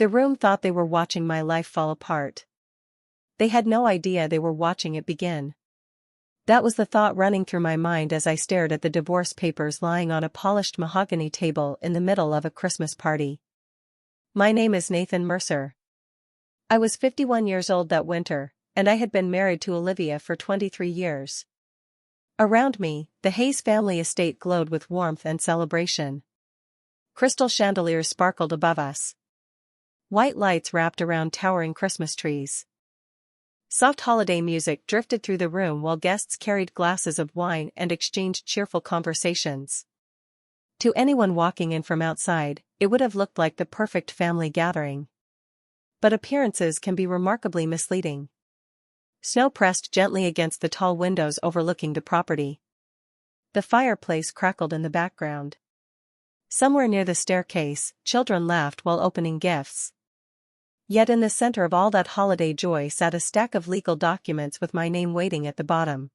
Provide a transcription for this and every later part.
The room thought they were watching my life fall apart. They had no idea they were watching it begin. That was the thought running through my mind as I stared at the divorce papers lying on a polished mahogany table in the middle of a Christmas party. My name is Nathan Mercer. I was 51 years old that winter, and I had been married to Olivia for 23 years. Around me, the Hayes family estate glowed with warmth and celebration. Crystal chandeliers sparkled above us. White lights wrapped around towering Christmas trees. Soft holiday music drifted through the room while guests carried glasses of wine and exchanged cheerful conversations. To anyone walking in from outside, it would have looked like the perfect family gathering. But appearances can be remarkably misleading. Snow pressed gently against the tall windows overlooking the property. The fireplace crackled in the background. Somewhere near the staircase, children laughed while opening gifts. Yet in the center of all that holiday joy sat a stack of legal documents with my name waiting at the bottom.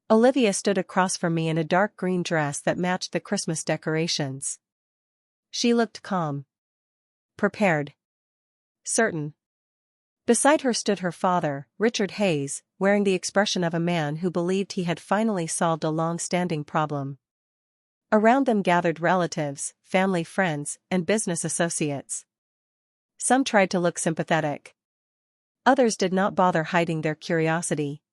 Olivia stood across from me in a dark green dress that matched the Christmas decorations. She looked calm. Prepared. Certain. Beside her stood her father, Richard Hayes, wearing the expression of a man who believed he had finally solved a long-standing problem. Around them gathered relatives, family friends, and business associates. Some tried to look sympathetic. Others did not bother hiding their curiosity.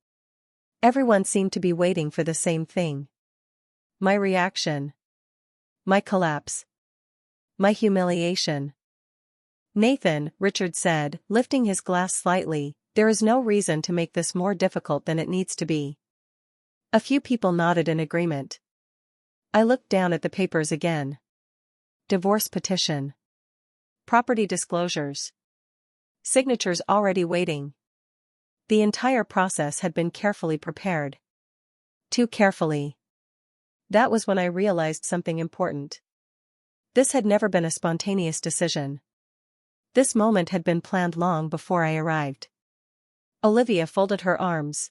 Everyone seemed to be waiting for the same thing. My reaction. My collapse. My humiliation. Nathan, Richard said, lifting his glass slightly, there is no reason to make this more difficult than it needs to be. A few people nodded in agreement. I looked down at the papers again. Divorce petition. Property disclosures. Signatures already waiting. The entire process had been carefully prepared. Too carefully. That was when I realized something important. This had never been a spontaneous decision. This moment had been planned long before I arrived. Olivia folded her arms.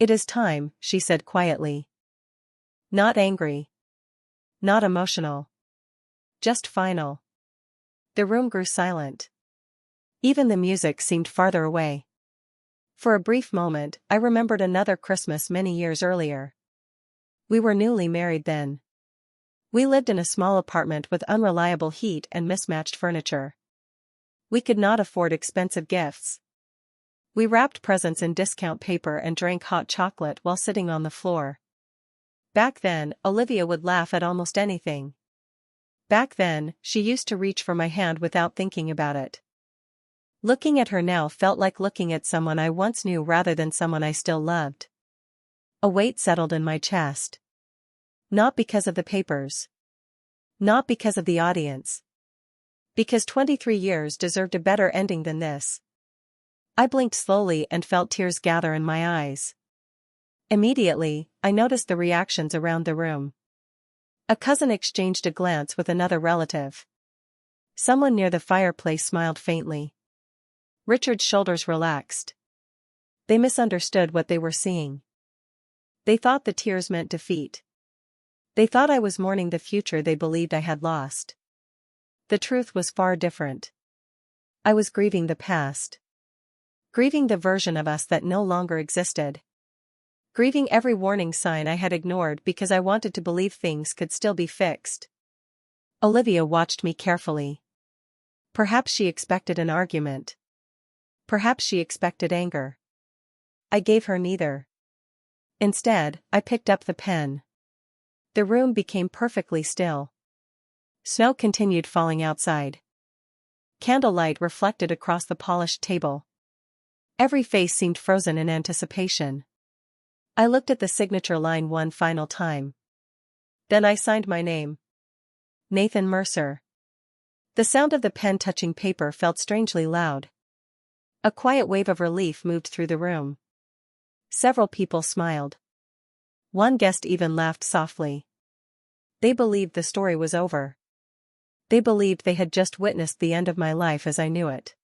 It is time, she said quietly. Not angry. Not emotional. Just final. The room grew silent. Even the music seemed farther away. For a brief moment, I remembered another Christmas many years earlier. We were newly married then. We lived in a small apartment with unreliable heat and mismatched furniture. We could not afford expensive gifts. We wrapped presents in discount paper and drank hot chocolate while sitting on the floor. Back then, Olivia would laugh at almost anything. Back then, she used to reach for my hand without thinking about it. Looking at her now felt like looking at someone I once knew rather than someone I still loved. A weight settled in my chest. Not because of the papers. Not because of the audience. Because 23 years deserved a better ending than this. I blinked slowly and felt tears gather in my eyes. Immediately, I noticed the reactions around the room. A cousin exchanged a glance with another relative. Someone near the fireplace smiled faintly. Richard's shoulders relaxed. They misunderstood what they were seeing. They thought the tears meant defeat. They thought I was mourning the future they believed I had lost. The truth was far different. I was grieving the past. Grieving the version of us that no longer existed. Grieving every warning sign I had ignored because I wanted to believe things could still be fixed. Olivia watched me carefully. Perhaps she expected an argument. Perhaps she expected anger. I gave her neither. Instead, I picked up the pen. The room became perfectly still. Snow continued falling outside. Candlelight reflected across the polished table. Every face seemed frozen in anticipation. I looked at the signature line one final time. Then I signed my name. Nathan Mercer. The sound of the pen touching paper felt strangely loud. A quiet wave of relief moved through the room. Several people smiled. One guest even laughed softly. They believed the story was over. They believed they had just witnessed the end of my life as I knew it.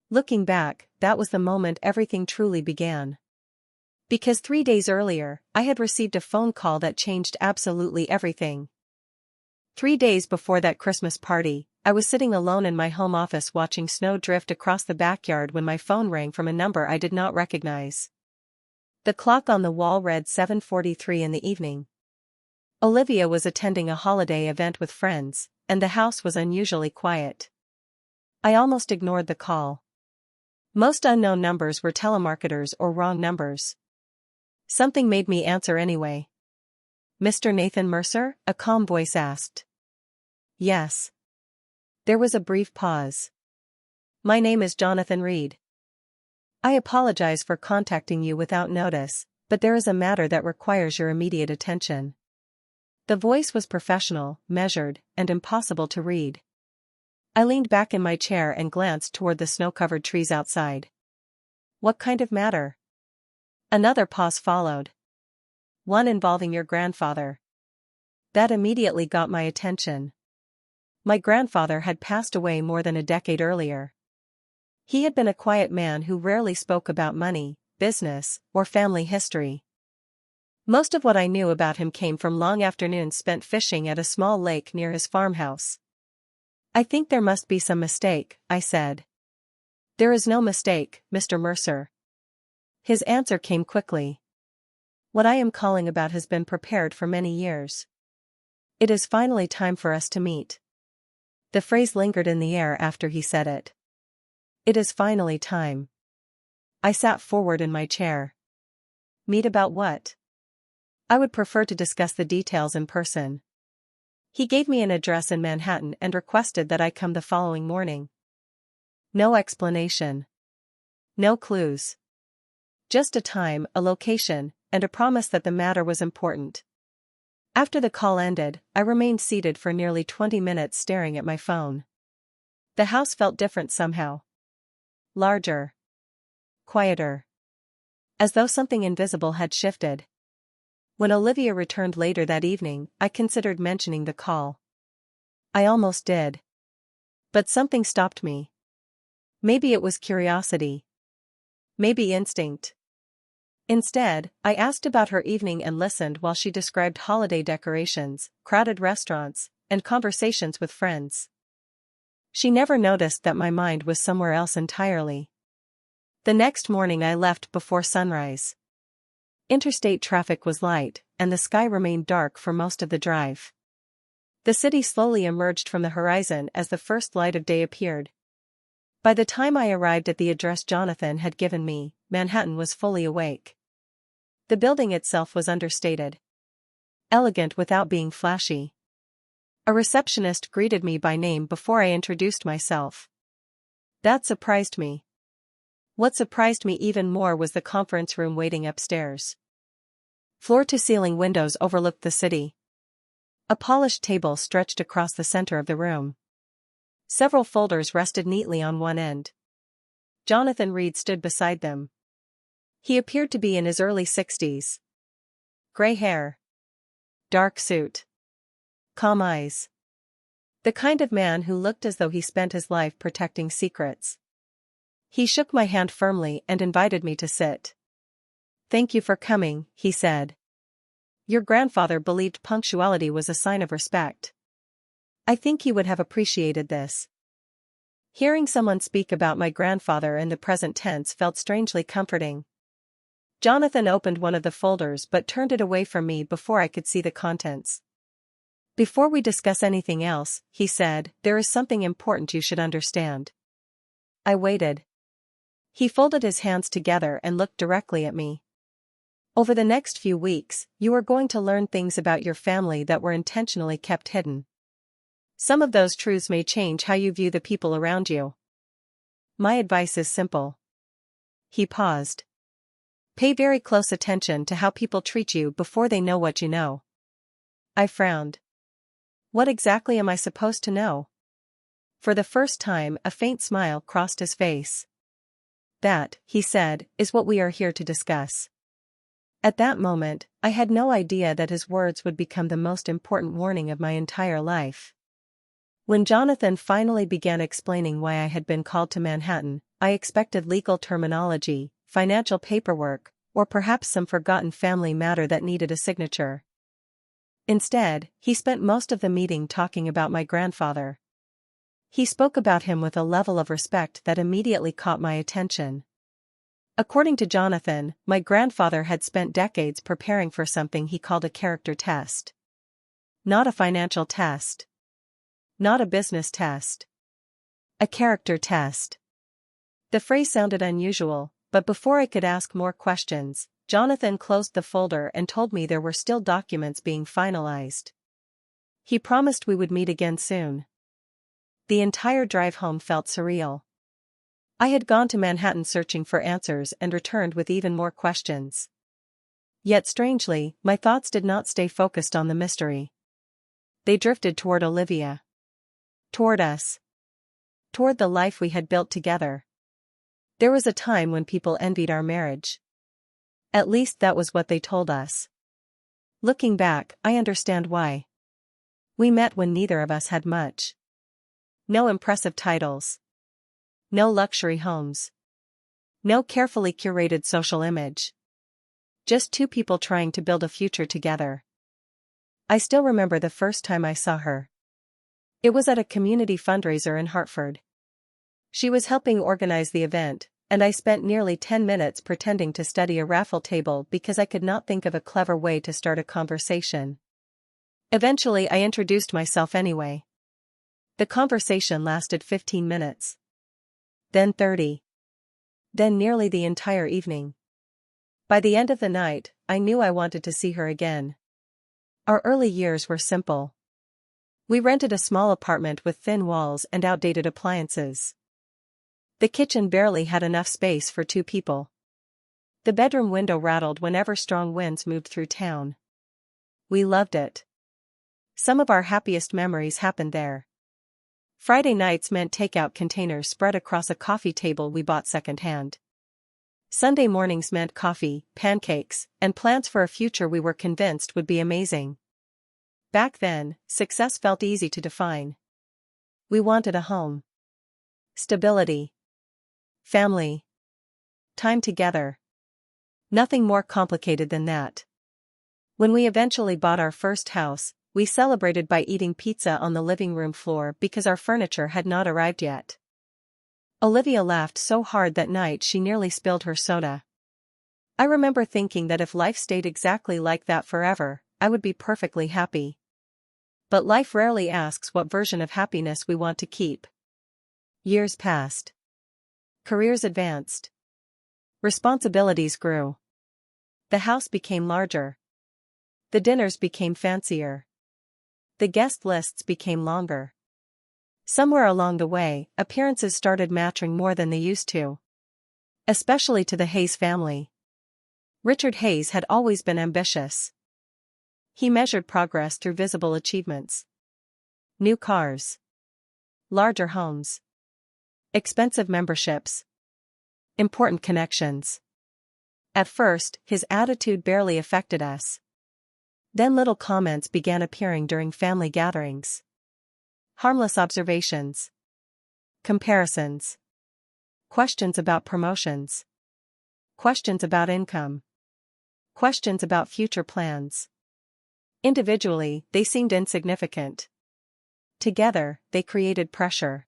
Looking back, that was the moment everything truly began. Because 3 days earlier, I had received a phone call that changed absolutely everything. 3 days before that Christmas party, I was sitting alone in my home office watching snow drift across the backyard when my phone rang from a number I did not recognize. The clock on the wall read 7:43 in the evening. Olivia was attending a holiday event with friends, and the house was unusually quiet. I almost ignored the call. Most unknown numbers were telemarketers or wrong numbers. Something made me answer anyway. "Mr. Nathan Mercer?" a calm voice asked. "Yes." There was a brief pause. "My name is Jonathan Reed. I apologize for contacting you without notice, but there is a matter that requires your immediate attention." The voice was professional, measured, and impossible to read. I leaned back in my chair and glanced toward the snow-covered trees outside. "What kind of matter?" Another pause followed. "One involving your grandfather." That immediately got my attention. My grandfather had passed away more than a decade earlier. He had been a quiet man who rarely spoke about money, business, or family history. Most of what I knew about him came from long afternoons spent fishing at a small lake near his farmhouse. "I think there must be some mistake," I said. "There is no mistake, Mr. Mercer." His answer came quickly. "What I am calling about has been prepared for many years. It is finally time for us to meet." The phrase lingered in the air after he said it. It is finally time. I sat forward in my chair. "Meet about what?" "I would prefer to discuss the details in person." He gave me an address in Manhattan and requested that I come the following morning. No explanation. No clues. Just a time, a location, and a promise that the matter was important. After the call ended, I remained seated for nearly 20 minutes staring at my phone. The house felt different somehow. Larger. Quieter. As though something invisible had shifted. When Olivia returned later that evening, I considered mentioning the call. I almost did. But something stopped me. Maybe it was curiosity. Maybe instinct. Instead, I asked about her evening and listened while she described holiday decorations, crowded restaurants, and conversations with friends. She never noticed that my mind was somewhere else entirely. The next morning I left before sunrise. Interstate traffic was light, and the sky remained dark for most of the drive. The city slowly emerged from the horizon as the first light of day appeared. By the time I arrived at the address Jonathan had given me, Manhattan was fully awake. The building itself was understated. Elegant without being flashy. A receptionist greeted me by name before I introduced myself. That surprised me. What surprised me even more was the conference room waiting upstairs. Floor-to-ceiling windows overlooked the city. A polished table stretched across the center of the room. Several folders rested neatly on one end. Jonathan Reed stood beside them. He appeared to be in his early 60s. Gray hair. Dark suit. Calm eyes. The kind of man who looked as though he spent his life protecting secrets. He shook my hand firmly and invited me to sit. "Thank you for coming," he said. "Your grandfather believed punctuality was a sign of respect. I think he would have appreciated this." Hearing someone speak about my grandfather in the present tense felt strangely comforting. Jonathan opened one of the folders but turned it away from me before I could see the contents. "Before we discuss anything else," he said, "there is something important you should understand." I waited. He folded his hands together and looked directly at me. "Over the next few weeks, you are going to learn things about your family that were intentionally kept hidden. Some of those truths may change how you view the people around you. My advice is simple." He paused. "Pay very close attention to how people treat you before they know what you know." I frowned. What exactly am I supposed to know? For the first time, a faint smile crossed his face. "That," he said, "is what we are here to discuss." At that moment, I had no idea that his words would become the most important warning of my entire life. When Jonathan finally began explaining why I had been called to Manhattan, I expected legal terminology, financial paperwork, or perhaps some forgotten family matter that needed a signature. Instead, he spent most of the meeting talking about my grandfather. He spoke about him with a level of respect that immediately caught my attention. According to Jonathan, my grandfather had spent decades preparing for something he called a character test. Not a financial test. Not a business test. A character test. The phrase sounded unusual, but before I could ask more questions, Jonathan closed the folder and told me there were still documents being finalized. He promised we would meet again soon. The entire drive home felt surreal. I had gone to Manhattan searching for answers and returned with even more questions. Yet strangely, my thoughts did not stay focused on the mystery. They drifted toward Olivia. Toward us. Toward the life we had built together. There was a time when people envied our marriage. At least that was what they told us. Looking back, I understand why. We met when neither of us had much. No impressive titles. No luxury homes. No carefully curated social image. Just two people trying to build a future together. I still remember the first time I saw her. It was at a community fundraiser in Hartford. She was helping organize the event, and I spent nearly 10 minutes pretending to study a raffle table because I could not think of a clever way to start a conversation. Eventually I introduced myself anyway. The conversation lasted 15 minutes. Then 30. Then nearly the entire evening. By the end of the night, I knew I wanted to see her again. Our early years were simple. We rented a small apartment with thin walls and outdated appliances. The kitchen barely had enough space for two people. The bedroom window rattled whenever strong winds moved through town. We loved it. Some of our happiest memories happened there. Friday nights meant takeout containers spread across a coffee table we bought secondhand. Sunday mornings meant coffee, pancakes, and plans for a future we were convinced would be amazing. Back then, success felt easy to define. We wanted a home. Stability. Family. Time together. Nothing more complicated than that. When we eventually bought our first house, we celebrated by eating pizza on the living room floor because our furniture had not arrived yet. Olivia laughed so hard that night she nearly spilled her soda. I remember thinking that if life stayed exactly like that forever, I would be perfectly happy. But life rarely asks what version of happiness we want to keep. Years passed. Careers advanced. Responsibilities grew. The house became larger. The dinners became fancier. The guest lists became longer. Somewhere along the way, appearances started mattering more than they used to. Especially to the Hayes family. Richard Hayes had always been ambitious. He measured progress through visible achievements. New cars. Larger homes. Expensive memberships. Important connections. At first, his attitude barely affected us. Then little comments began appearing during family gatherings. Harmless observations. Comparisons. Questions about promotions. Questions about income. Questions about future plans. Individually, they seemed insignificant. Together, they created pressure.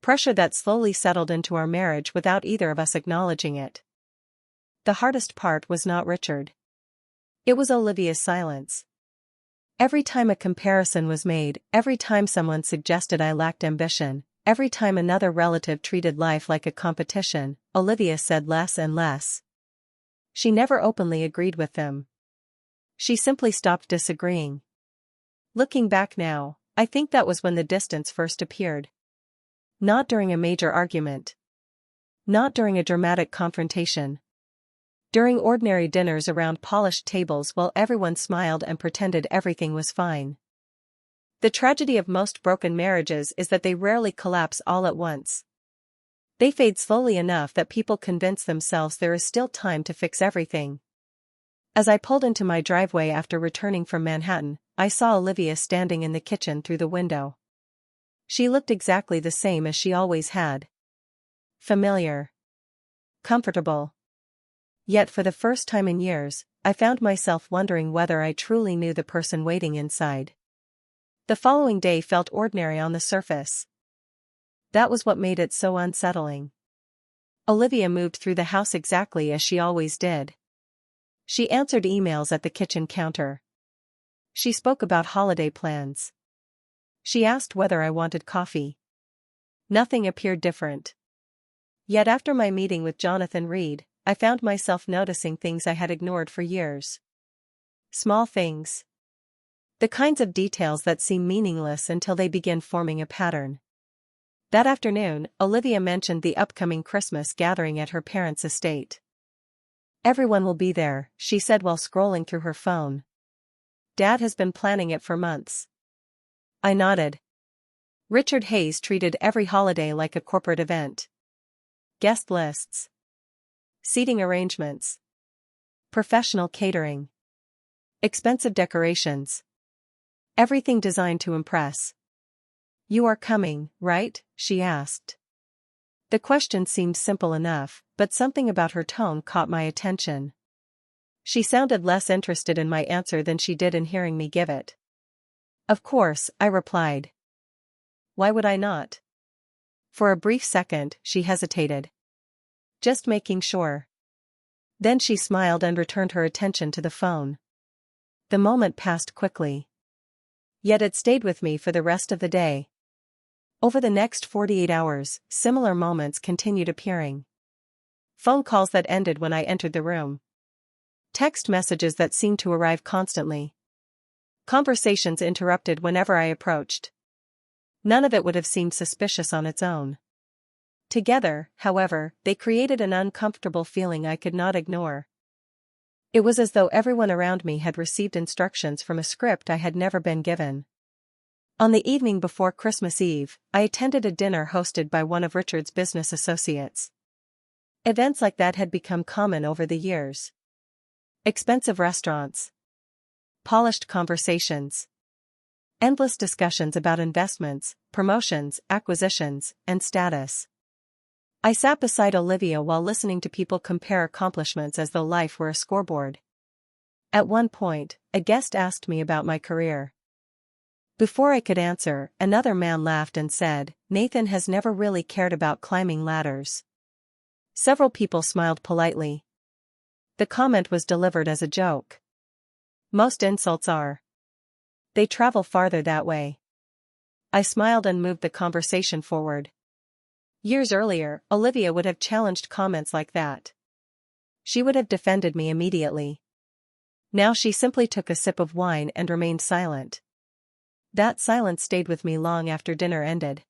Pressure that slowly settled into our marriage without either of us acknowledging it. The hardest part was not Richard. It was Olivia's silence. Every time a comparison was made, every time someone suggested I lacked ambition, every time another relative treated life like a competition, Olivia said less and less. She never openly agreed with them. She simply stopped disagreeing. Looking back now, I think that was when the distance first appeared. Not during a major argument. Not during a dramatic confrontation. During ordinary dinners around polished tables while everyone smiled and pretended everything was fine. The tragedy of most broken marriages is that they rarely collapse all at once. They fade slowly enough that people convince themselves there is still time to fix everything. As I pulled into my driveway after returning from Manhattan, I saw Olivia standing in the kitchen through the window. She looked exactly the same as she always had. Familiar. Comfortable. Yet for the first time in years, I found myself wondering whether I truly knew the person waiting inside. The following day felt ordinary on the surface. That was what made it so unsettling. Olivia moved through the house exactly as she always did. She answered emails at the kitchen counter. She spoke about holiday plans. She asked whether I wanted coffee. Nothing appeared different. Yet after my meeting with Jonathan Reed, I found myself noticing things I had ignored for years. Small things. The kinds of details that seem meaningless until they begin forming a pattern. That afternoon, Olivia mentioned the upcoming Christmas gathering at her parents' estate. "Everyone will be there," she said while scrolling through her phone. "Dad has been planning it for months." I nodded. Richard Hayes treated every holiday like a corporate event. Guest lists. Seating arrangements. Professional catering. Expensive decorations. Everything designed to impress. "You are coming, right?" she asked. The question seemed simple enough, but something about her tone caught my attention. She sounded less interested in my answer than she did in hearing me give it. "Of course," I replied. "Why would I not?" For a brief second, she hesitated. "Just making sure." Then she smiled and returned her attention to the phone. The moment passed quickly. Yet it stayed with me for the rest of the day. Over the next 48 hours, similar moments continued appearing. Phone calls that ended when I entered the room. Text messages that seemed to arrive constantly. Conversations interrupted whenever I approached. None of it would have seemed suspicious on its own. Together, however, they created an uncomfortable feeling I could not ignore. It was as though everyone around me had received instructions from a script I had never been given. On the evening before Christmas Eve, I attended a dinner hosted by one of Richard's business associates. Events like that had become common over the years. Expensive restaurants. Polished conversations. Endless discussions about investments, promotions, acquisitions, and status. I sat beside Olivia while listening to people compare accomplishments as though life were a scoreboard. At one point, a guest asked me about my career. Before I could answer, another man laughed and said, "Nathan has never really cared about climbing ladders." Several people smiled politely. The comment was delivered as a joke. Most insults are. They travel farther that way. I smiled and moved the conversation forward. Years earlier, Olivia would have challenged comments like that. She would have defended me immediately. Now she simply took a sip of wine and remained silent. That silence stayed with me long after dinner ended.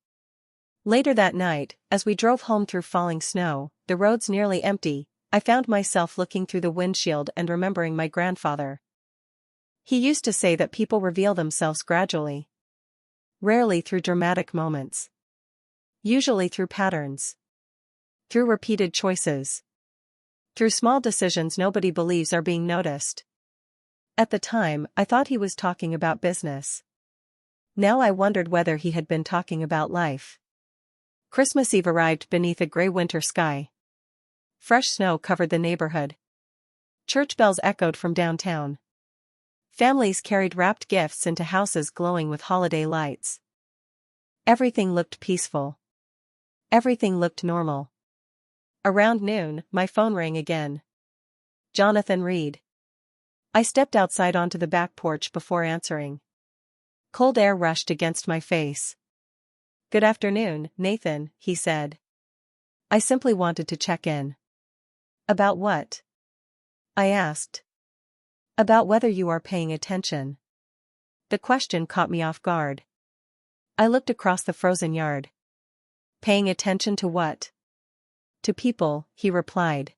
Later that night, as we drove home through falling snow, the roads nearly empty, I found myself looking through the windshield and remembering my grandfather. He used to say that people reveal themselves gradually. Rarely through dramatic moments. Usually through patterns. Through repeated choices. Through small decisions nobody believes are being noticed. At the time, I thought he was talking about business. Now I wondered whether he had been talking about life. Christmas Eve arrived beneath a gray winter sky. Fresh snow covered the neighborhood. Church bells echoed from downtown. Families carried wrapped gifts into houses glowing with holiday lights. Everything looked peaceful. Everything looked normal. Around noon, my phone rang again. Jonathan Reed. I stepped outside onto the back porch before answering. Cold air rushed against my face. "Good afternoon, Nathan," he said. "I simply wanted to check in." "About what?" I asked. "About whether you are paying attention." The question caught me off guard. I looked across the frozen yard. "Paying attention to what?" "To people," he replied.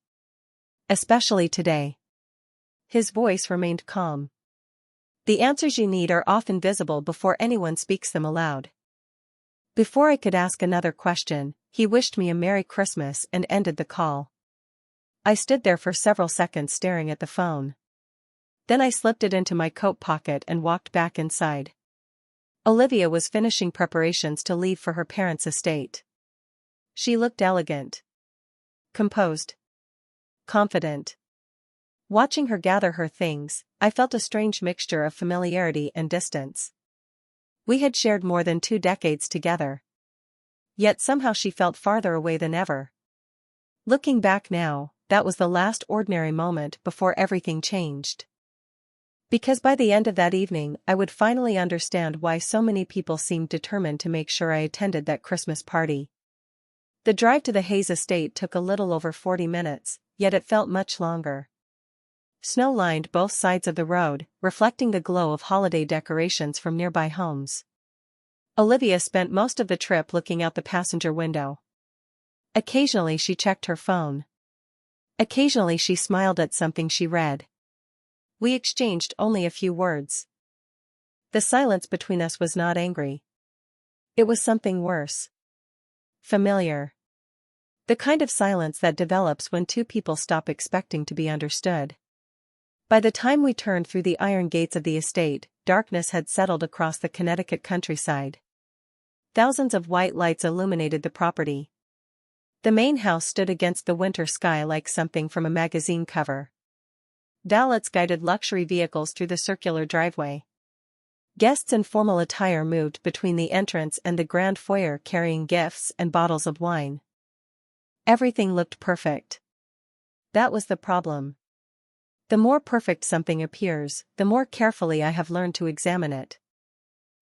"Especially today." His voice remained calm. The answers you need are often visible before anyone speaks them aloud. Before I could ask another question, he wished me a Merry Christmas and ended the call. I stood there for several seconds staring at the phone. Then I slipped it into my coat pocket and walked back inside. Olivia was finishing preparations to leave for her parents' estate. She looked elegant. Composed. Confident. Watching her gather her things, I felt a strange mixture of familiarity and distance. We had shared more than 2 decades together. Yet somehow she felt farther away than ever. Looking back now, that was the last ordinary moment before everything changed. Because by the end of that evening I would finally understand why so many people seemed determined to make sure I attended that Christmas party. The drive to the Hayes estate took a little over 40 minutes, yet it felt much longer. Snow lined both sides of the road, reflecting the glow of holiday decorations from nearby homes. Olivia spent most of the trip looking out the passenger window. Occasionally she checked her phone. Occasionally she smiled at something she read. We exchanged only a few words. The silence between us was not angry. It was something worse. Familiar. The kind of silence that develops when two people stop expecting to be understood. By the time we turned through the iron gates of the estate, darkness had settled across the Connecticut countryside. Thousands of white lights illuminated the property. The main house stood against the winter sky like something from a magazine cover. Valets guided luxury vehicles through the circular driveway. Guests in formal attire moved between the entrance and the grand foyer carrying gifts and bottles of wine. Everything looked perfect. That was the problem. The more perfect something appears, the more carefully I have learned to examine it.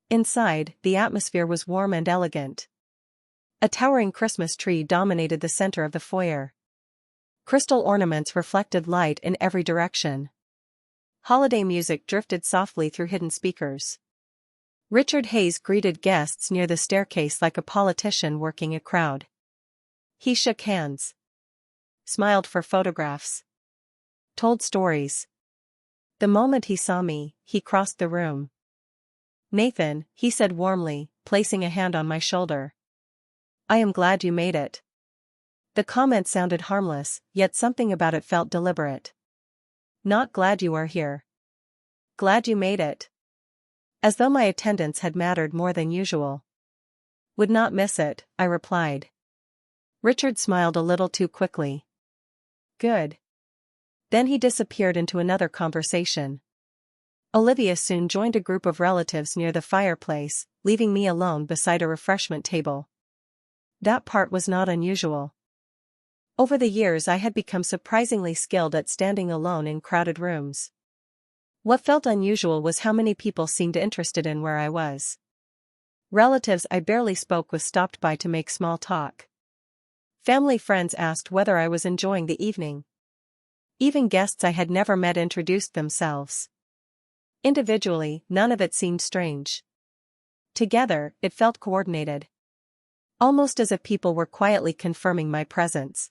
Inside, the atmosphere was warm and elegant. A towering Christmas tree dominated the center of the foyer. Crystal ornaments reflected light in every direction. Holiday music drifted softly through hidden speakers. Richard Hayes greeted guests near the staircase like a politician working a crowd. He shook hands. Smiled for photographs. Told stories. The moment he saw me, he crossed the room. "Nathan," he said warmly, placing a hand on my shoulder. "I am glad you made it." The comment sounded harmless, yet something about it felt deliberate. "Not glad you are here. Glad you made it." As though my attendance had mattered more than usual. "Would not miss it," I replied. Richard smiled a little too quickly. "Good." Then he disappeared into another conversation. Olivia soon joined a group of relatives near the fireplace, leaving me alone beside a refreshment table. That part was not unusual. Over the years I had become surprisingly skilled at standing alone in crowded rooms. What felt unusual was how many people seemed interested in where I was. Relatives I barely spoke with stopped by to make small talk. Family friends asked whether I was enjoying the evening. Even guests I had never met introduced themselves. Individually, none of it seemed strange. Together, it felt coordinated. Almost as if people were quietly confirming my presence.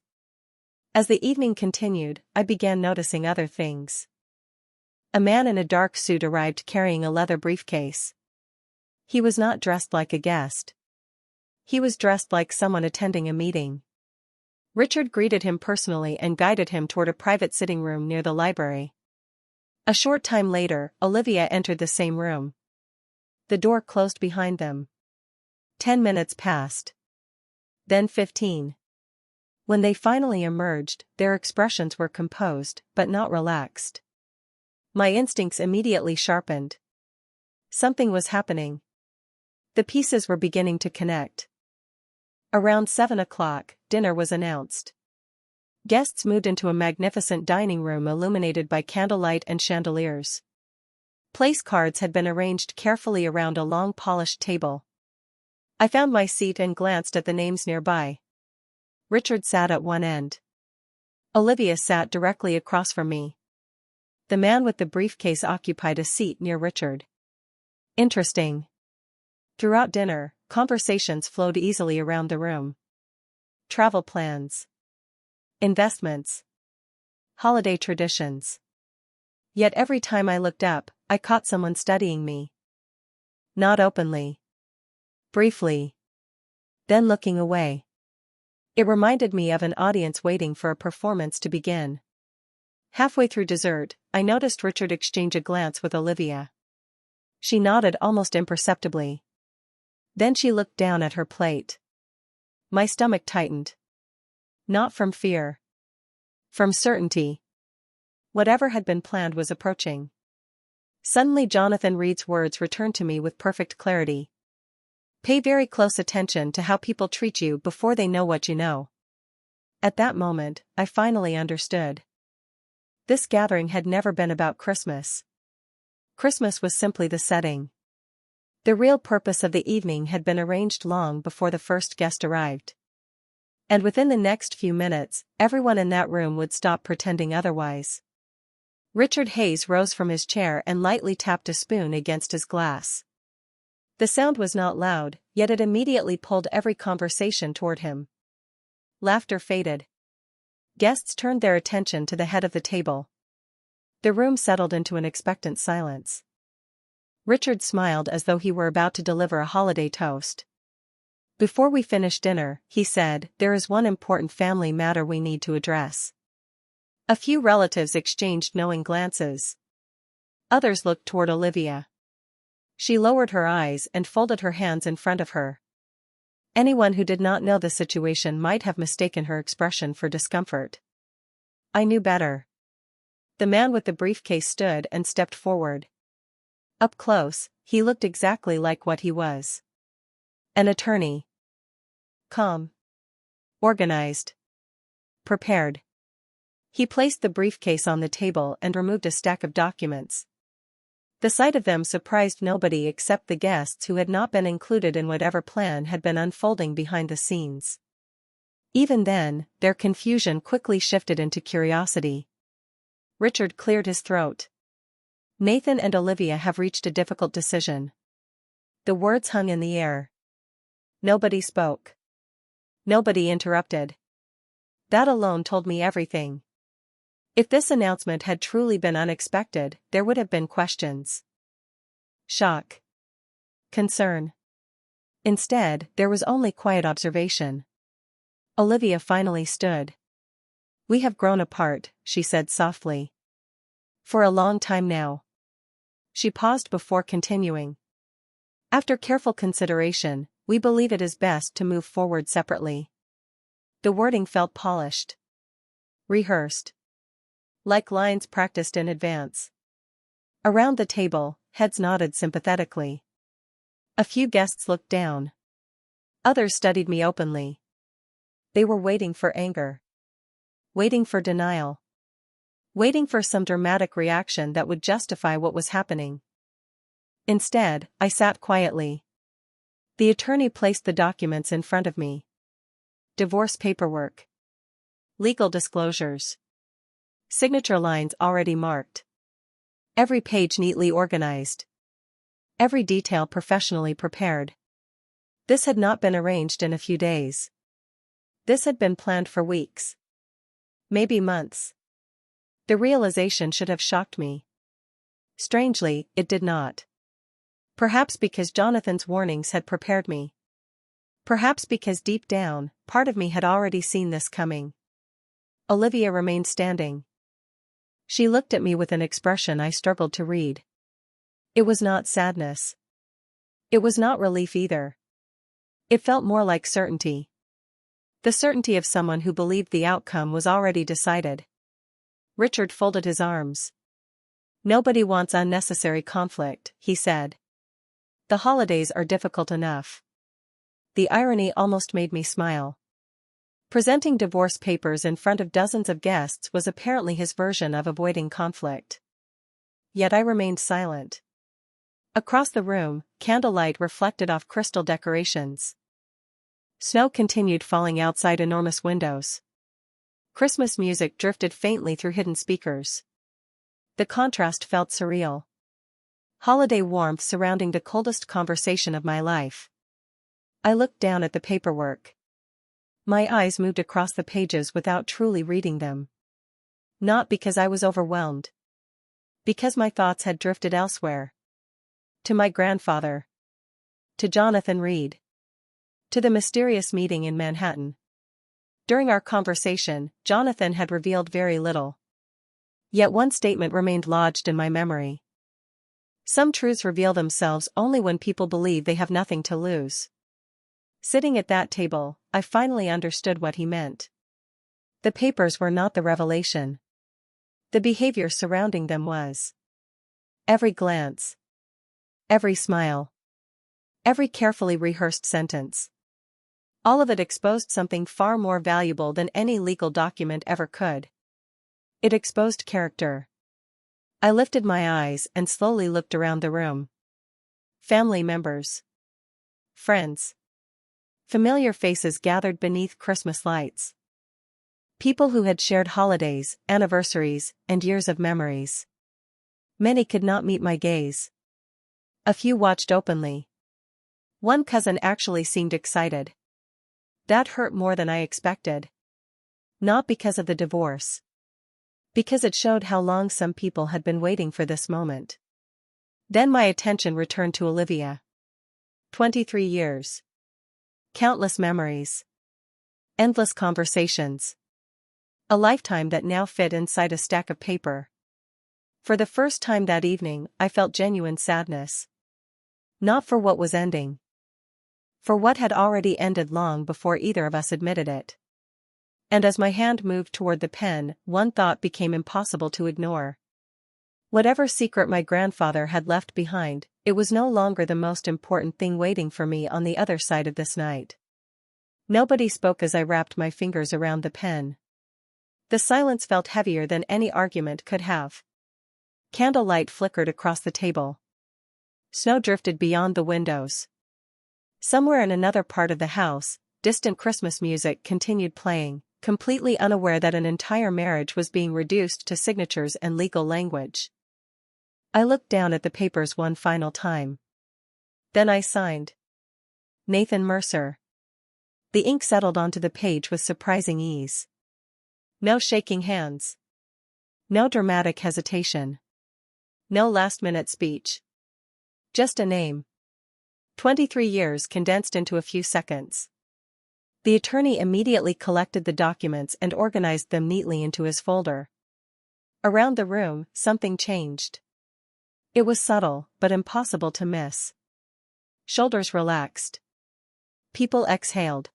As the evening continued, I began noticing other things. A man in a dark suit arrived carrying a leather briefcase. He was not dressed like a guest. He was dressed like someone attending a meeting. Richard greeted him personally and guided him toward a private sitting room near the library. A short time later, Olivia entered the same room. The door closed behind them. 10 minutes passed. Then 15. When they finally emerged, their expressions were composed, but not relaxed. My instincts immediately sharpened. Something was happening. The pieces were beginning to connect. Around 7 o'clock, dinner was announced. Guests moved into a magnificent dining room illuminated by candlelight and chandeliers. Place cards had been arranged carefully around a long polished table. I found my seat and glanced at the names nearby. Richard sat at one end. Olivia sat directly across from me. The man with the briefcase occupied a seat near Richard. Interesting. Throughout dinner, conversations flowed easily around the room. Travel plans. Investments. Holiday traditions. Yet every time I looked up, I caught someone studying me. Not openly. Briefly. Then looking away. It reminded me of an audience waiting for a performance to begin. Halfway through dessert, I noticed Richard exchange a glance with Olivia. She nodded almost imperceptibly. Then she looked down at her plate. My stomach tightened. Not from fear. From certainty. Whatever had been planned was approaching. Suddenly Jonathan Reed's words returned to me with perfect clarity. Pay very close attention to how people treat you before they know what you know. At that moment, I finally understood. This gathering had never been about Christmas. Christmas was simply the setting. The real purpose of the evening had been arranged long before the first guest arrived. And within the next few minutes, everyone in that room would stop pretending otherwise. Richard Hayes rose from his chair and lightly tapped a spoon against his glass. The sound was not loud, yet it immediately pulled every conversation toward him. Laughter faded. Guests turned their attention to the head of the table. The room settled into an expectant silence. Richard smiled as though he were about to deliver a holiday toast. Before we finish dinner, he said, there is one important family matter we need to address. A few relatives exchanged knowing glances. Others looked toward Olivia. She lowered her eyes and folded her hands in front of her. Anyone who did not know the situation might have mistaken her expression for discomfort. I knew better. The man with the briefcase stood and stepped forward. Up close, he looked exactly like what he was. An attorney. Calm. Organized. Prepared. He placed the briefcase on the table and removed a stack of documents. The sight of them surprised nobody except the guests who had not been included in whatever plan had been unfolding behind the scenes. Even then, their confusion quickly shifted into curiosity. Richard cleared his throat. Nathan and Olivia have reached a difficult decision. The words hung in the air. Nobody spoke. Nobody interrupted. That alone told me everything. If this announcement had truly been unexpected, there would have been questions. Shock. Concern. Instead, there was only quiet observation. Olivia finally stood. We have grown apart, she said softly. For a long time now. She paused before continuing. After careful consideration, we believe it is best to move forward separately. The wording felt polished. Rehearsed. Like lines practiced in advance. Around the table, heads nodded sympathetically. A few guests looked down. Others studied me openly. They were waiting for anger. Waiting for denial. Waiting for some dramatic reaction that would justify what was happening. Instead, I sat quietly. The attorney placed the documents in front of me. Divorce paperwork. Legal disclosures. Signature lines already marked. Every page neatly organized. Every detail professionally prepared. This had not been arranged in a few days. This had been planned for weeks. Maybe months. The realization should have shocked me. Strangely, it did not. Perhaps because Jonathan's warnings had prepared me. Perhaps because deep down, part of me had already seen this coming. Olivia remained standing. She looked at me with an expression I struggled to read. It was not sadness. It was not relief either. It felt more like certainty. The certainty of someone who believed the outcome was already decided. Richard folded his arms. Nobody wants unnecessary conflict, he said. The holidays are difficult enough. The irony almost made me smile. Presenting divorce papers in front of dozens of guests was apparently his version of avoiding conflict. Yet I remained silent. Across the room, candlelight reflected off crystal decorations. Snow continued falling outside enormous windows. Christmas music drifted faintly through hidden speakers. The contrast felt surreal. Holiday warmth surrounding the coldest conversation of my life. I looked down at the paperwork. My eyes moved across the pages without truly reading them. Not because I was overwhelmed. Because my thoughts had drifted elsewhere. To my grandfather. To Jonathan Reed. To the mysterious meeting in Manhattan. During our conversation, Jonathan had revealed very little. Yet one statement remained lodged in my memory. Some truths reveal themselves only when people believe they have nothing to lose. Sitting at that table, I finally understood what he meant. The papers were not the revelation. The behavior surrounding them was. Every glance. Every smile. Every carefully rehearsed sentence. All of it exposed something far more valuable than any legal document ever could. It exposed character. I lifted my eyes and slowly looked around the room. Family members. Friends. Familiar faces gathered beneath Christmas lights. People who had shared holidays, anniversaries, and years of memories. Many could not meet my gaze. A few watched openly. One cousin actually seemed excited. That hurt more than I expected. Not because of the divorce. Because it showed how long some people had been waiting for this moment. Then my attention returned to Olivia. 23 years. Countless memories. Endless conversations. A lifetime that now fit inside a stack of paper. For the first time that evening, I felt genuine sadness. Not for what was ending. For what had already ended long before either of us admitted it. And as my hand moved toward the pen, one thought became impossible to ignore. Whatever secret my grandfather had left behind, it was no longer the most important thing waiting for me on the other side of this night. Nobody spoke as I wrapped my fingers around the pen. The silence felt heavier than any argument could have. Candlelight flickered across the table. Snow drifted beyond the windows. Somewhere in another part of the house, distant Christmas music continued playing, completely unaware that an entire marriage was being reduced to signatures and legal language. I looked down at the papers one final time. Then I signed. Nathan Mercer. The ink settled onto the page with surprising ease. No shaking hands. No dramatic hesitation. No last-minute speech. Just a name. 23 years condensed into a few seconds. The attorney immediately collected the documents and organized them neatly into his folder. Around the room, something changed. It was subtle, but impossible to miss. Shoulders relaxed. People exhaled.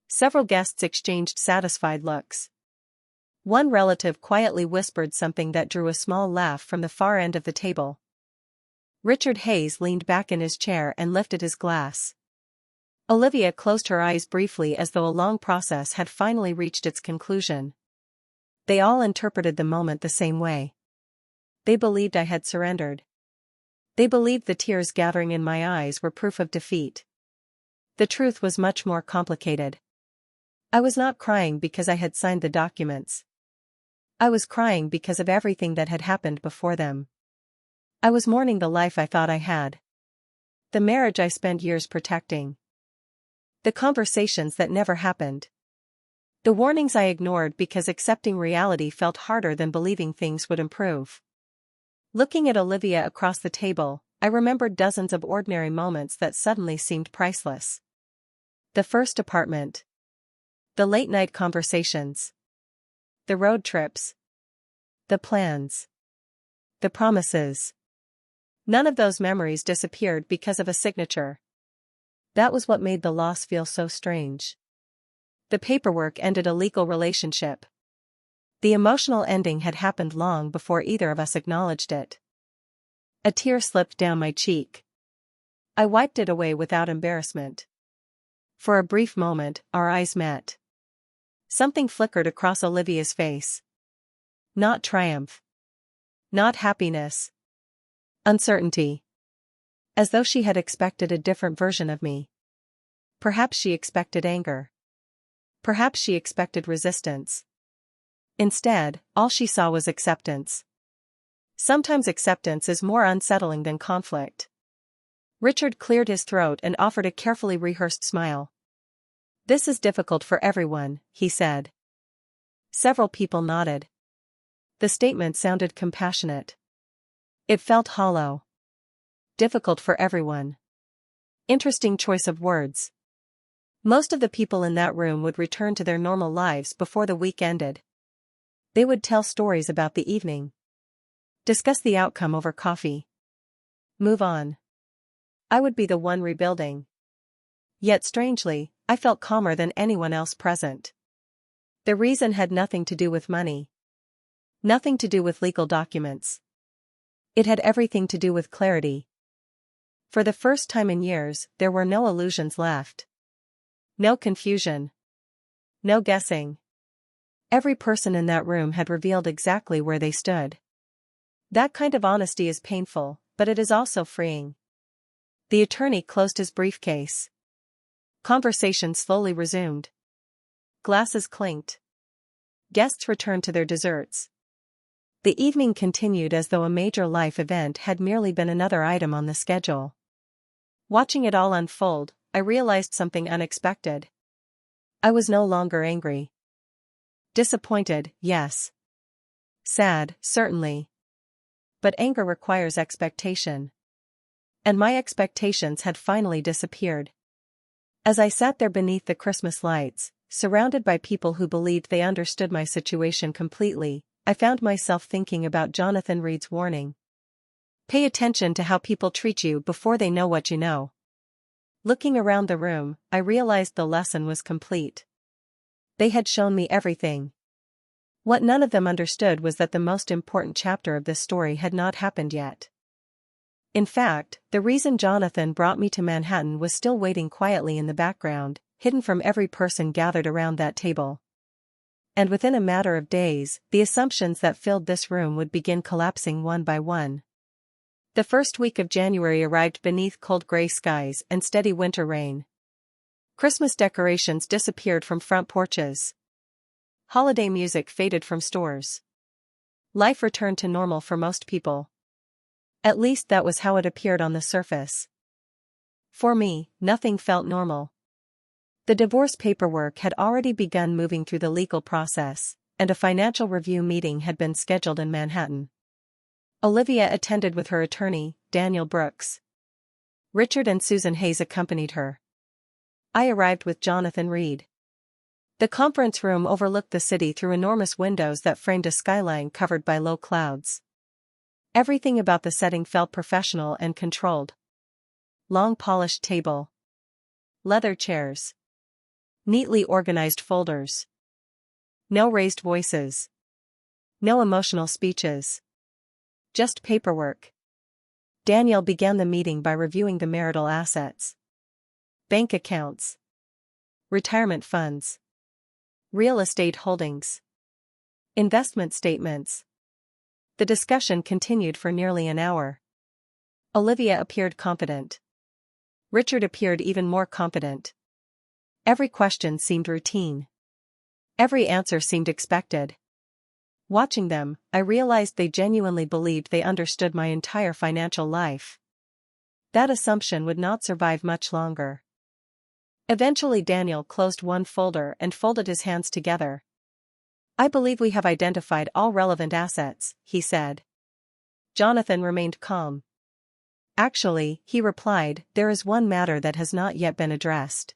Several guests exchanged satisfied looks. One relative quietly whispered something that drew a small laugh from the far end of the table. Richard Hayes leaned back in his chair and lifted his glass. Olivia closed her eyes briefly as though a long process had finally reached its conclusion. They all interpreted the moment the same way. They believed I had surrendered. They believed the tears gathering in my eyes were proof of defeat. The truth was much more complicated. I was not crying because I had signed the documents. I was crying because of everything that had happened before them. I was mourning the life I thought I had. The marriage I spent years protecting. The conversations that never happened. The warnings I ignored because accepting reality felt harder than believing things would improve. Looking at Olivia across the table, I remembered dozens of ordinary moments that suddenly seemed priceless. The first apartment. The late-night conversations. The road trips. The plans. The promises. None of those memories disappeared because of a signature. That was what made the loss feel so strange. The paperwork ended a legal relationship. The emotional ending had happened long before either of us acknowledged it. A tear slipped down my cheek. I wiped it away without embarrassment. For a brief moment, our eyes met. Something flickered across Olivia's face. Not triumph. Not happiness. Uncertainty. As though she had expected a different version of me. Perhaps she expected anger. Perhaps she expected resistance. Instead, all she saw was acceptance. Sometimes acceptance is more unsettling than conflict. Richard cleared his throat and offered a carefully rehearsed smile. "This is difficult for everyone," he said. Several people nodded. The statement sounded compassionate. It felt hollow. Difficult for everyone. Interesting choice of words. Most of the people in that room would return to their normal lives before the week ended. They would tell stories about the evening. Discuss the outcome over coffee. Move on. I would be the one rebuilding. Yet strangely, I felt calmer than anyone else present. The reason had nothing to do with money. Nothing to do with legal documents. It had everything to do with clarity. For the first time in years, there were no illusions left. No confusion. No guessing. Every person in that room had revealed exactly where they stood. That kind of honesty is painful, but it is also freeing. The attorney closed his briefcase. Conversation slowly resumed. Glasses clinked. Guests returned to their desserts. The evening continued as though a major life event had merely been another item on the schedule. Watching it all unfold, I realized something unexpected. I was no longer angry. Disappointed, yes. Sad, certainly. But anger requires expectation. And my expectations had finally disappeared. As I sat there beneath the Christmas lights, surrounded by people who believed they understood my situation completely, I found myself thinking about Jonathan Reed's warning. Pay attention to how people treat you before they know what you know. Looking around the room, I realized the lesson was complete. They had shown me everything. What none of them understood was that the most important chapter of this story had not happened yet. In fact, the reason Jonathan brought me to Manhattan was still waiting quietly in the background, hidden from every person gathered around that table. And within a matter of days, the assumptions that filled this room would begin collapsing one by one. The first week of January arrived beneath cold gray skies and steady winter rain. Christmas decorations disappeared from front porches. Holiday music faded from stores. Life returned to normal for most people. At least that was how it appeared on the surface. For me, nothing felt normal. The divorce paperwork had already begun moving through the legal process, and a financial review meeting had been scheduled in Manhattan. Olivia attended with her attorney, Daniel Brooks. Richard and Susan Hayes accompanied her. I arrived with Jonathan Reed. The conference room overlooked the city through enormous windows that framed a skyline covered by low clouds. Everything about the setting felt professional and controlled. Long polished table. Leather chairs. Neatly organized folders. No raised voices. No emotional speeches. Just paperwork. Daniel began the meeting by reviewing the marital assets. Bank accounts. Retirement funds. Real estate holdings. Investment statements. The discussion continued for nearly an hour. Olivia appeared confident. Richard appeared even more confident. Every question seemed routine. Every answer seemed expected. Watching them, I realized they genuinely believed they understood my entire financial life. That assumption would not survive much longer. Eventually Daniel closed one folder and folded his hands together. I believe we have identified all relevant assets, he said. Jonathan remained calm. Actually, he replied, there is one matter that has not yet been addressed.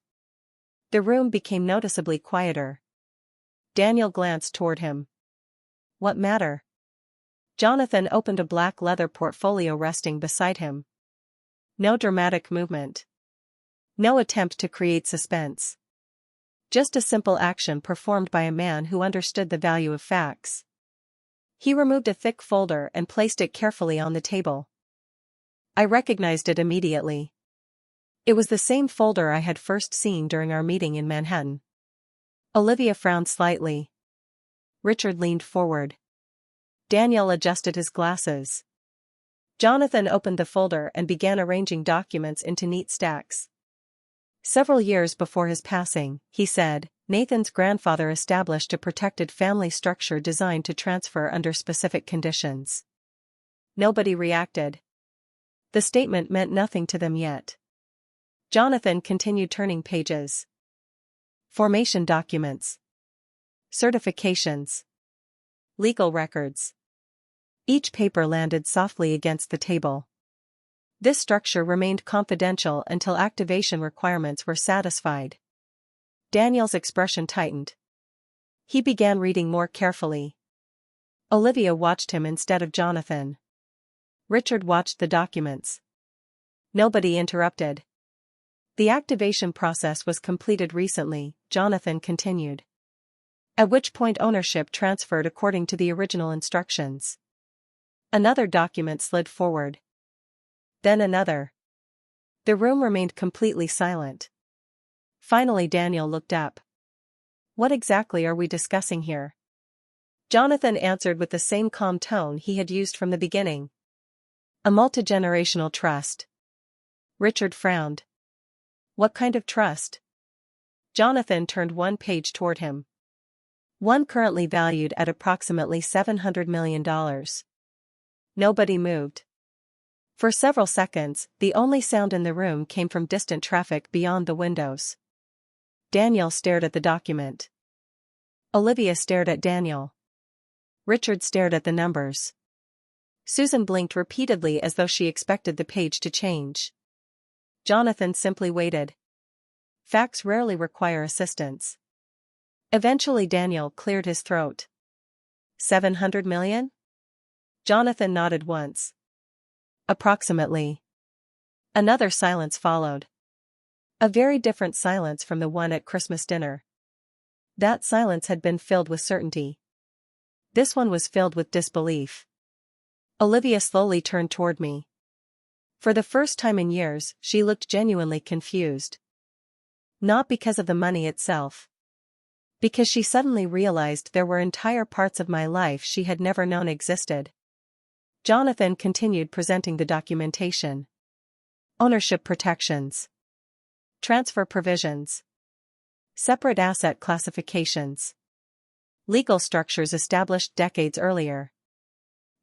The room became noticeably quieter. Daniel glanced toward him. What matter? Jonathan opened a black leather portfolio resting beside him. No dramatic movement. No attempt to create suspense. Just a simple action performed by a man who understood the value of facts. He removed a thick folder and placed it carefully on the table. I recognized it immediately. It was the same folder I had first seen during our meeting in Manhattan. Olivia frowned slightly. Richard leaned forward. Daniel adjusted his glasses. Jonathan opened the folder and began arranging documents into neat stacks. Several years before his passing, he said, Nathan's grandfather established a protected family structure designed to transfer under specific conditions. Nobody reacted. The statement meant nothing to them yet. Jonathan continued turning pages. Formation documents. Certifications. Legal records. Each paper landed softly against the table. This structure remained confidential until activation requirements were satisfied. Daniel's expression tightened. He began reading more carefully. Olivia watched him instead of Jonathan. Richard watched the documents. Nobody interrupted. The activation process was completed recently, Jonathan continued. At which point ownership transferred according to the original instructions. Another document slid forward. Then another. The room remained completely silent. Finally Daniel looked up. "What exactly are we discussing here?" Jonathan answered with the same calm tone he had used from the beginning. "A multigenerational trust." Richard frowned. "What kind of trust?" Jonathan turned one page toward him. "One currently valued at approximately $700 million. Nobody moved. For several seconds, the only sound in the room came from distant traffic beyond the windows. Daniel stared at the document. Olivia stared at Daniel. Richard stared at the numbers. Susan blinked repeatedly as though she expected the page to change. Jonathan simply waited. Facts rarely require assistance. Eventually Daniel cleared his throat. 700 million? Jonathan nodded once. Approximately. Another silence followed. A very different silence from the one at Christmas dinner. That silence had been filled with certainty. This one was filled with disbelief. Olivia slowly turned toward me. For the first time in years, she looked genuinely confused. Not because of the money itself. Because she suddenly realized there were entire parts of my life she had never known existed. Jonathan continued presenting the documentation. Ownership protections. Transfer provisions. Separate asset classifications. Legal structures established decades earlier.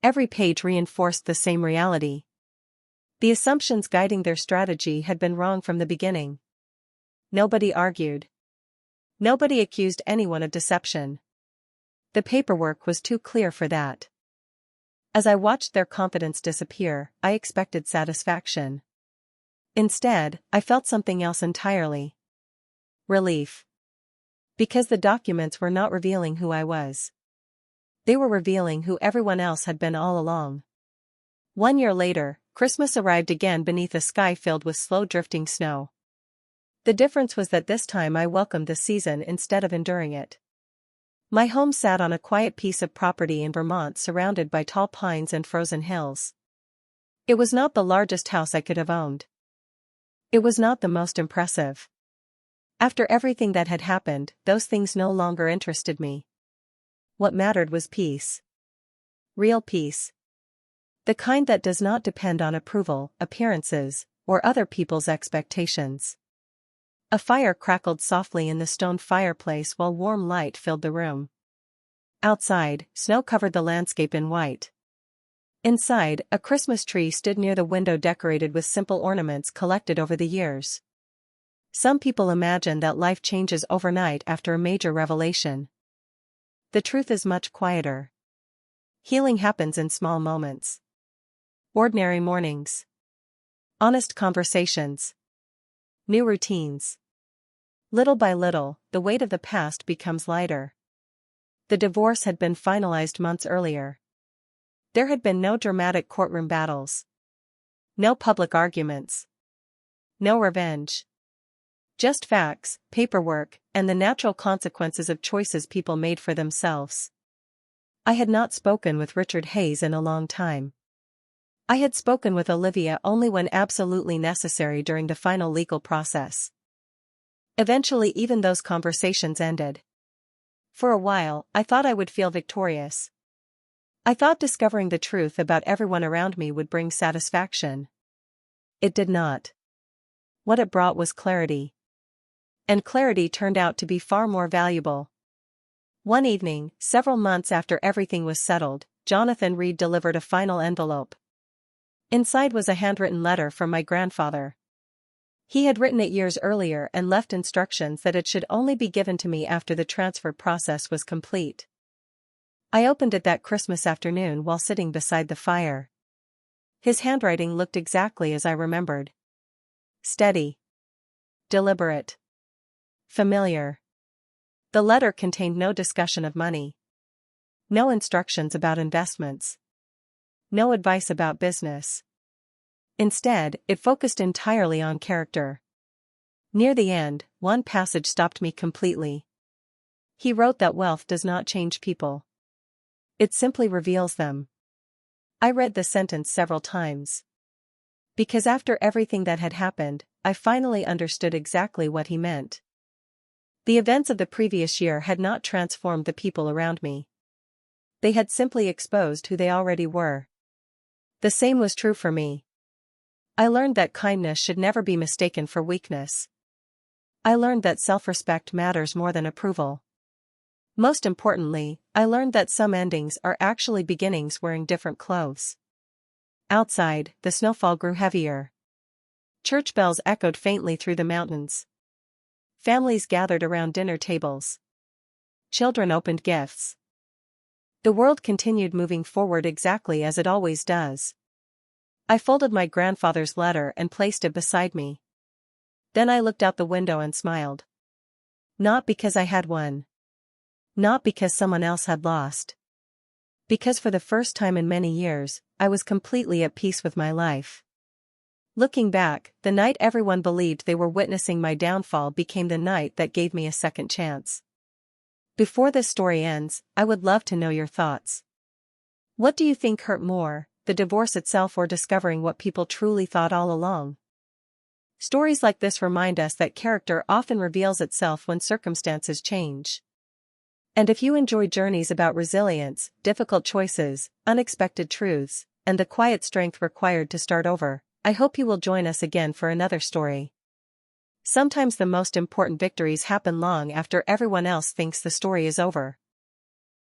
Every page reinforced the same reality. The assumptions guiding their strategy had been wrong from the beginning. Nobody argued. Nobody accused anyone of deception. The paperwork was too clear for that. As I watched their confidence disappear, I expected satisfaction. Instead, I felt something else entirely. Relief. Because the documents were not revealing who I was. They were revealing who everyone else had been all along. 1 year later, Christmas arrived again beneath a sky filled with slow drifting snow. The difference was that this time I welcomed the season instead of enduring it. My home sat on a quiet piece of property in Vermont surrounded by tall pines and frozen hills. It was not the largest house I could have owned. It was not the most impressive. After everything that had happened, those things no longer interested me. What mattered was peace. Real peace. The kind that does not depend on approval, appearances, or other people's expectations. A fire crackled softly in the stone fireplace while warm light filled the room. Outside, snow covered the landscape in white. Inside, a Christmas tree stood near the window decorated with simple ornaments collected over the years. Some people imagine that life changes overnight after a major revelation. The truth is much quieter. Healing happens in small moments. Ordinary mornings. Honest conversations. New routines. Little by little, the weight of the past becomes lighter. The divorce had been finalized months earlier. There had been no dramatic courtroom battles. No public arguments. No revenge. Just facts, paperwork, and the natural consequences of choices people made for themselves. I had not spoken with Richard Hayes in a long time. I had spoken with Olivia only when absolutely necessary during the final legal process. Eventually even those conversations ended. For a while, I thought I would feel victorious. I thought discovering the truth about everyone around me would bring satisfaction. It did not. What it brought was clarity. And clarity turned out to be far more valuable. One evening, several months after everything was settled, Jonathan Reed delivered a final envelope. Inside was a handwritten letter from my grandfather. He had written it years earlier and left instructions that it should only be given to me after the transfer process was complete. I opened it that Christmas afternoon while sitting beside the fire. His handwriting looked exactly as I remembered. Steady. Deliberate. Familiar. The letter contained no discussion of money. No instructions about investments. No advice about business. Instead, it focused entirely on character. Near the end, one passage stopped me completely. He wrote that wealth does not change people. It simply reveals them. I read the sentence several times. Because after everything that had happened, I finally understood exactly what he meant. The events of the previous year had not transformed the people around me. They had simply exposed who they already were. The same was true for me. I learned that kindness should never be mistaken for weakness. I learned that self-respect matters more than approval. Most importantly, I learned that some endings are actually beginnings wearing different clothes. Outside, the snowfall grew heavier. Church bells echoed faintly through the mountains. Families gathered around dinner tables. Children opened gifts. The world continued moving forward exactly as it always does. I folded my grandfather's letter and placed it beside me. Then I looked out the window and smiled. Not because I had won. Not because someone else had lost. Because for the first time in many years, I was completely at peace with my life. Looking back, the night everyone believed they were witnessing my downfall became the night that gave me a second chance. Before this story ends, I would love to know your thoughts. What do you think hurt more, the divorce itself or discovering what people truly thought all along? Stories like this remind us that character often reveals itself when circumstances change. And if you enjoy journeys about resilience, difficult choices, unexpected truths, and the quiet strength required to start over, I hope you will join us again for another story. Sometimes the most important victories happen long after everyone else thinks the story is over.